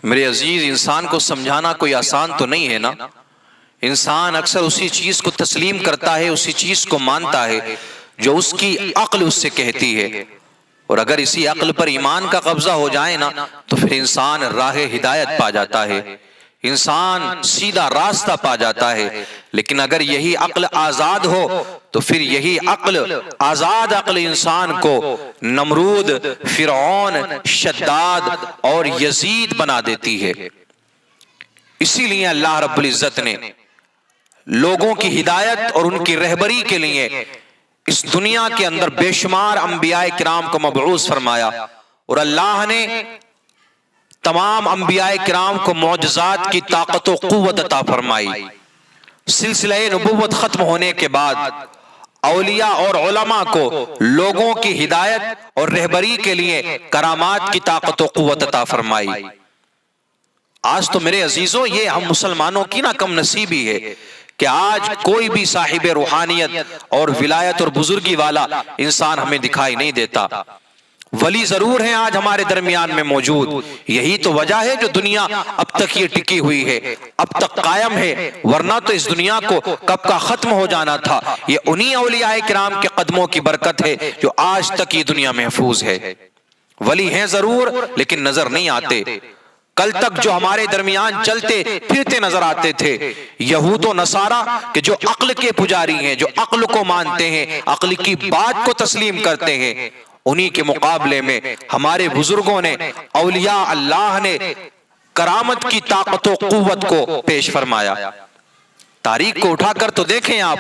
میرے عزیز، انسان کو سمجھانا کوئی آسان تو نہیں ہے نا۔ انسان اکثر اسی چیز کو تسلیم کرتا ہے، اسی چیز کو مانتا ہے جو اس کی عقل اس سے کہتی ہے، اور اگر اسی عقل پر ایمان کا قبضہ ہو جائے نا تو پھر انسان راہ ہدایت پا جاتا ہے، انسان سیدھا راستہ پا جاتا ہے۔ لیکن اگر یہی عقل آزاد ہو تو پھر یہی عقل، آزاد عقل، انسان کو نمرود، فرعون، شداد اور یزید بنا دیتی ہے۔ اسی لیے اللہ رب العزت نے لوگوں کی ہدایت اور ان کی رہبری کے لیے اس دنیا کے اندر بے شمار انبیاء کرام کو مبعوث فرمایا، اور اللہ نے تمام انبیاء کرام کو معجزات کی طاقت و قوت عطا فرمائی۔ سلسلہ نبوت ختم ہونے کے بعد اولیاء اور علماء کو لوگوں کی ہدایت اور رہبری کے لیے کرامات کی طاقت و قوت عطا فرمائی۔ آج تو میرے عزیزوں یہ ہم مسلمانوں کی نا کم نصیبی ہے کہ آج کوئی بھی صاحب روحانیت اور ولایت اور بزرگی والا انسان ہمیں دکھائی نہیں دیتا۔ ولی ضرور ہیں آج ہمارے درمیان میں موجود، یہی تو وجہ ہے جو دنیا اب تک یہ ٹکی ہوئی ہے، اب تک قائم ہے، ورنہ تو اس دنیا کو کب کا ختم ہو جانا تھا۔ یہ انہی اولیاء کرام کے قدموں کی برکت ہے جو آج تک یہ دنیا محفوظ ہے۔ ولی ہیں ضرور لیکن نظر نہیں آتے۔ کل تک جو ہمارے درمیان چلتے پھرتے نظر آتے تھے یہود و نصارہ کہ جو عقل کے پجاری ہیں، جو عقل کو مانتے ہیں، عقل کی بات کو تسلیم کرتے ہیں، انہی کے مقابلے میں ہمارے بزرگوں نے، اولیاء اللہ نے کرامت کی طاقت و قوت کو پیش فرمایا۔ تاریخ کو اٹھا کر تو دیکھیں آپ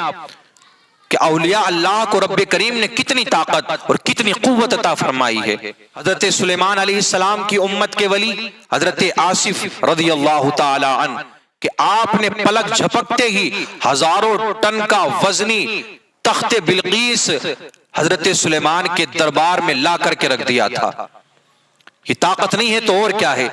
کہ اولیاء اللہ کو رب کریم نے کتنی طاقت اور کتنی قوت عطا فرمائی ہے۔ حضرت سلیمان علیہ السلام کی امت کے ولی حضرت آصف رضی اللہ تعالی عنہ کہ آپ نے پلک جھپکتے ہی ہزاروں ٹن کا وزنی تخت بلقیس حضرت سلیمان کے دربار میں لا کر کے رکھ دیا تھا۔ یہ طاقت نہیں ہے تو اور کیا ہے؟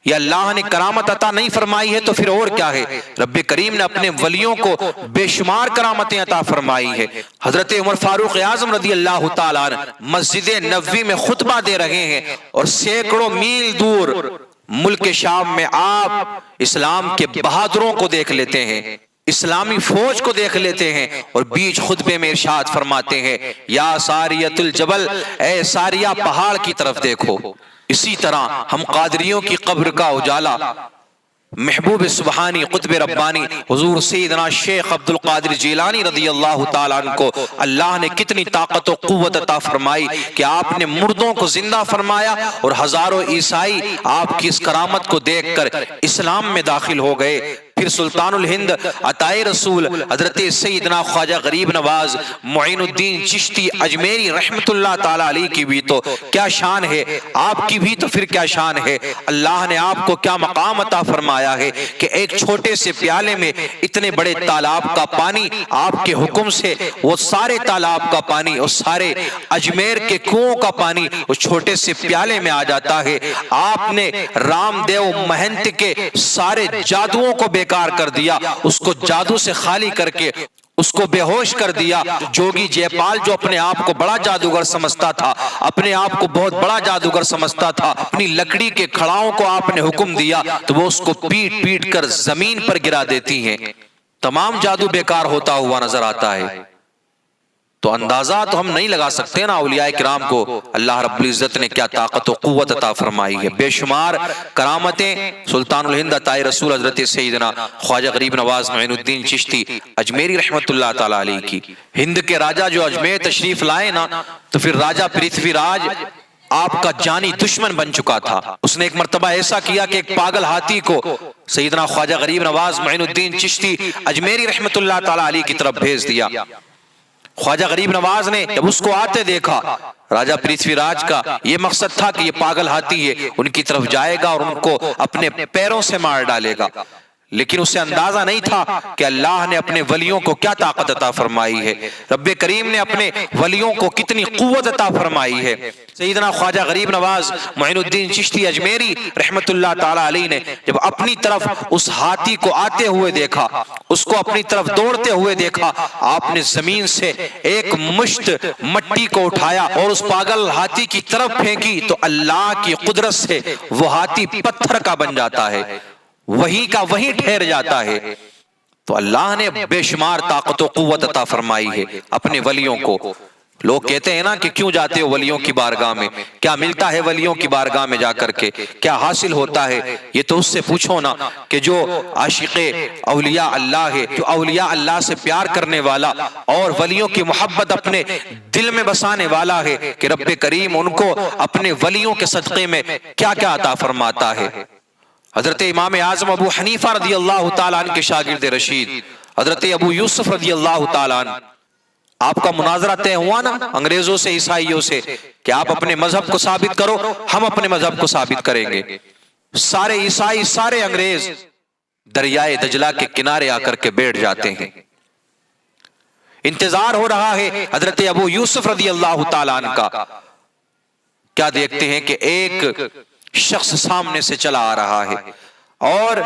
یہ اللہ نے کرامت عطا نہیں فرمائی ہے تو پھر اور کیا ہے؟ رب کریم نے اپنے ولیوں کو بے شمار کرامتیں عطا فرمائی ہے۔ حضرت عمر فاروق اعظم رضی اللہ تعالیٰ عنہ مسجد نبوی میں خطبہ دے رہے ہیں اور سینکڑوں میل دور ملک شام میں آپ اسلام کے بہادروں کو دیکھ لیتے ہیں، اسلامی فوج کو دیکھ لیتے ہیں، اور بیچ خطبے میں ارشاد فرماتے ہیں یا ساریۃ الجبل، اے ساریہ پہاڑ کی طرف دیکھو۔ اسی طرح ہم قادریوں کی قبر کا اجالا محبوب سبحانی قطب ربانی حضور سیدنا شیخ عبد القادر جیلانی رضی اللہ تعالیٰ عنہ کو اللہ نے کتنی طاقت و قوت عطا فرمائی کہ آپ نے مردوں کو زندہ فرمایا، اور ہزاروں عیسائی آپ کی اس کرامت کو دیکھ کر اسلام میں داخل ہو گئے۔ پھر سلطان الہند عطائے رسول حضرت سیدنا خواجہ غریب نواز معین الدین چشتی اجمیری رحمت اللہ تعالیٰ علیہ کی بھی تو کیا شان ہے، آپ کی بھی تو پھر کیا شان ہے۔ اللہ نے آپ کو کیا مقام عطا فرمایا ہے کہ ایک چھوٹے سے پیالے میں اتنے بڑے تالاب کا پانی آپ کے حکم سے، وہ سارے تالاب کا پانی، وہ سارے اجمیر کے کنووں کا پانی اس چھوٹے سے پیالے میں آ جاتا ہے۔ آپ نے رام دیو مہنت کے سارے جادوؤں کو بیکار کر دیا، اس کو جادو سے خالی کر کے اس کو بے ہوش کر دیا۔ جوگی جے پال جو اپنے آپ کو بڑا جادوگر سمجھتا تھا، اپنے آپ کو بہت بڑا جادوگر سمجھتا تھا، اپنی لکڑی کے کھڑاؤں کو آپ نے حکم دیا تو وہ اس کو پیٹ پیٹ کر زمین پر گرا دیتی ہیں۔ تمام جادو بیکار ہوتا ہوا نظر آتا ہے۔ تو اندازہ تو ہم نہیں لگا سکتے نا اولیاء کرام کو اللہ رب العزت نے کیا طاقت و قوت عطا فرمائی ہے۔ بے شمار کرامتیں سلطان الہند عطائے رسول حضرت سیدنا خواجہ غریب نواز معین الدین چشتی اجمیری رحمت اللہ تعالیٰ علیہ کی۔ ہند کے راجہ جو اجمیر تشریف لائے نا تو پھر راجہ پرتھوی راج آپ کا جانی دشمن بن چکا تھا۔ اس نے ایک مرتبہ ایسا کیا کہ ایک پاگل ہاتھی کو سیدنا خواجہ غریب نواز معین الدین چشتی اجمیری رحمت اللہ تعالیٰ علیہ کی طرف بھیج دیا۔ خواجہ غریب نواز نے جب اس کو آتے دیکھا، راجہ پرتھوی راج کا یہ مقصد تھا کہ یہ پاگل ہاتھی ہے ان کی طرف جائے گا اور ان کو اپنے پیروں سے مار ڈالے گا، لیکن اسے اندازہ نہیں تھا کہ اللہ نے اپنے ولیوں کو کیا طاقت عطا فرمائی ہے، رب کریم نے اپنے ولیوں کو کتنی قوت عطا فرمائی ہے۔ سیدنا خواجہ غریب نواز معین الدین چشتی اجمیری رحمت اللہ تعالی علیہ نے جب اپنی طرف اس ہاتھی کو آتے ہوئے دیکھا، اس کو اپنی طرف دوڑتے ہوئے دیکھا، آپ نے زمین سے ایک مشت مٹی کو اٹھایا اور اس پاگل ہاتھی کی طرف پھینکی تو اللہ کی قدرت سے وہ ہاتھی پتھر کا بن جاتا ہے، وہی کا وہی ٹھہر جاتا ہے۔ تو اللہ نے بے شمار طاقت و قوت عطا فرمائی ہے اپنے ولیوں کو۔ لوگ کہتے ہیں نا کہ کیوں جاتے ہو ولیوں کی بارگاہ میں، کیا ملتا ہے ولیوں کی بارگاہ میں جا کر کے، کیا حاصل ہوتا ہے؟ یہ تو اس سے پوچھو نا کہ جو عاشق اولیاء اللہ ہے، جو اولیاء اللہ سے پیار کرنے والا اور ولیوں کی محبت اپنے دل میں بسانے والا ہے، کہ رب کریم ان کو اپنے ولیوں کے صدقے میں کیا کیا عطا فرماتا ہے۔ حضرت امام اعظم ابو حنیفہ رضی اللہ تعالیٰ عنہ کے شاگرد رشید حضرت ابو یوسف رضی اللہ تعالیٰ عنہ، آپ کا مناظرہ طے ہوا نا انگریزوں سے، عیسائیوں سے، کہ آپ اپنے مذہب کو ثابت کرو، ہم اپنے مذہب کو ثابت کریں گے۔ سارے عیسائی، سارے انگریز دریائے دجلہ کے کنارے آ کر کے بیٹھ جاتے ہیں۔ انتظار ہو رہا ہے حضرت ابو یوسف رضی اللہ تعالیٰ عنہ کا۔ کیا دیکھتے ہیں کہ ایک شخص سامنے سے چلا آ رہا ہے اور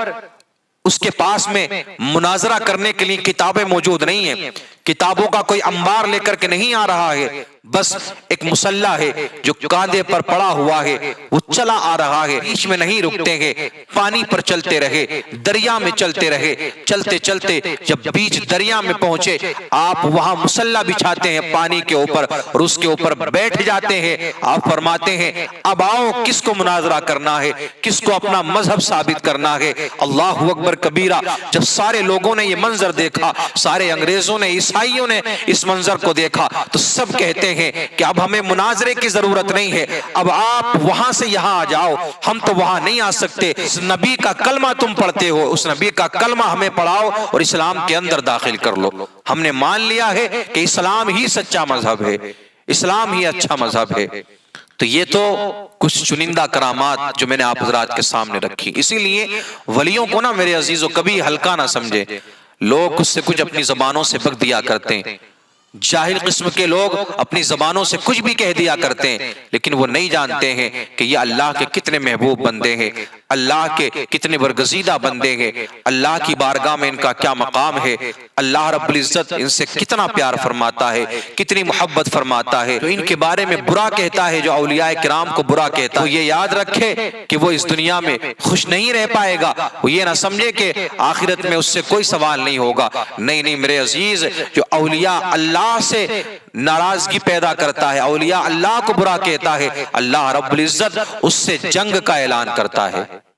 اس کے پاس میں مناظرہ کرنے کے لیے کتابیں موجود نہیں ہیں، کتابوں کا کوئی انبار لے کر کے نہیں آ رہا ہے، بس ایک مسلح ہے جو کاندھے پر پڑا ہوا ہے، وہ چلا آ رہا ہے، بیچ میں نہیں رکتے ہیں، پانی پر چلتے رہے، دریا میں چلتے رہے، چلتے چلتے جب بیچ دریا میں پہنچے، آپ وہاں مسلح بچھاتے ہیں پانی کے اوپر اور اس کے اوپر بیٹھ جاتے ہیں۔ آپ فرماتے ہیں اب آؤ، کس کو مناظرہ کرنا ہے، کس کو اپنا مذہب ثابت کرنا ہے۔ اللہ اکبر کبیرہ۔ جب سارے لوگوں نے یہ منظر دیکھا، سارے انگریزوں نے، عیسائیوں نے اس منظر کو دیکھا، تو سب کہتے ہیں کہ اب ہمیں مناظرے کی ضرورت نہیں ہے، اب آپ وہاں سے یہاں آ جاؤ، ہم تو وہاں نہیں آ سکتے۔ اس نبی کا کلمہ تم پڑھتے ہو، اس نبی کا کلمہ ہمیں پڑھاؤ اور اسلام کے اندر داخل کر لو۔ ہم نے مان لیا ہے کہ اسلام ہی سچا مذہب ہے، اسلام ہی اچھا مذہب ہے۔ تو یہ تو کچھ چنندہ کرامات جو میں نے آپ حضرات کے سامنے رکھی۔ اسی لیے ولیوں کو نا میرے عزیزو کبھی ہلکا نہ سمجھے۔ لوگ کچھ سے کچھ اپنی زبانوں سے بک دیا کرتے ہیں، جاہل قسم کے لوگ اپنی زبانوں سے کچھ بھی کہہ دیا کرتے ہیں، لیکن وہ نہیں جانتے ہیں کہ یہ اللہ کے کتنے محبوب بندے ہیں، اللہ کے کتنے برگزیدہ بندے ہیں، اللہ کی بارگاہ میں ان کا کیا مقام ہے، اللہ رب العزت ان سے کتنا پیار فرماتا ہے، کتنی محبت فرماتا ہے۔ جو ان کے بارے میں برا کہتا ہے، جو اولیاء کرام کو برا کہتا ہے، وہ یہ یاد رکھے کہ وہ اس دنیا میں خوش نہیں رہ پائے گا، وہ یہ نہ سمجھے کہ آخرت میں اس سے کوئی سوال نہیں ہوگا۔ نہیں نہیں میرے عزیز، جو اولیاء اللہ سے ناراضگی پیدا کرتا ہے، اولیاء اللہ کو برا کہتا ہے، اللہ رب العزت اس سے جنگ کا اعلان کرتا ہے۔